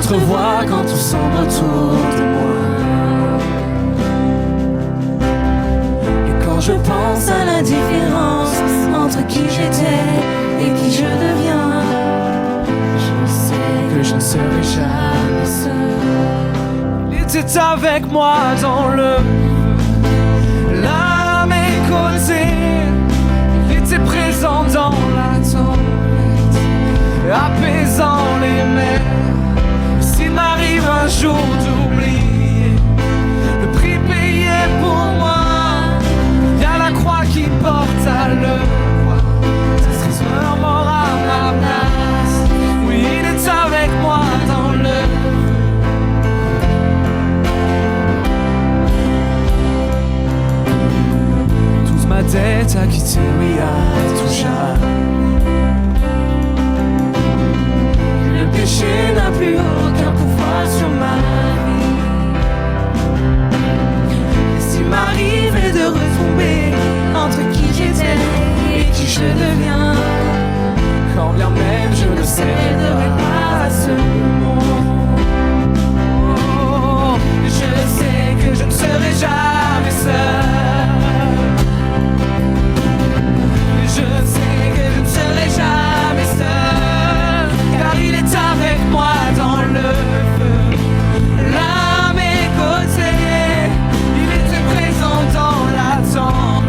autre voix quand tout semble autour de moi. Et quand je pense à la différence entre qui j'étais et qui je deviens, je sais que je ne serai jamais seul. Il était avec moi dans le feu, là à mes côtés. Il était présent dans la tempête, apaisant les mers. S'il m'arrive un jour d'oublier le prix payé pour moi, y'a la croix qui porte à le voir. Ça serait mort à ma place. Oui, il est avec moi dans le feu. Toute ma dette à quitter, oui, à tout jamais. Le péché n'a plus aucun pouvoir sur ma vie. Et s'il m'arrivait de retomber entre qui j'étais et qui je deviens, quand bien même je ne céderai pas à ce moment. Oh, je sais que je ne serai jamais seul. Je sais que je ne serai jamais seul, car il est avec moi dans le feu, là à mes côtés. Il était présent dans la tempête,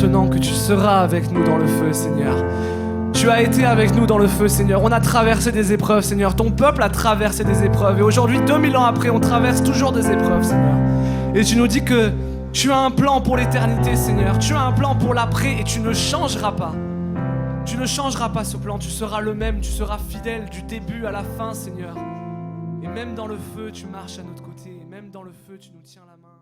maintenant que tu seras avec nous dans le feu, Seigneur. Tu as été avec nous dans le feu, Seigneur. On a traversé des épreuves, Seigneur. Ton peuple a traversé des épreuves. Et aujourd'hui, 2000 ans après, on traverse toujours des épreuves, Seigneur. Et tu nous dis que tu as un plan pour l'éternité, Seigneur. Tu as un plan pour l'après et tu ne changeras pas. Tu ne changeras pas ce plan. Tu seras le même. Tu seras fidèle du début à la fin, Seigneur. Et même dans le feu, tu marches à notre côté. Et même dans le feu, tu nous tiens la main.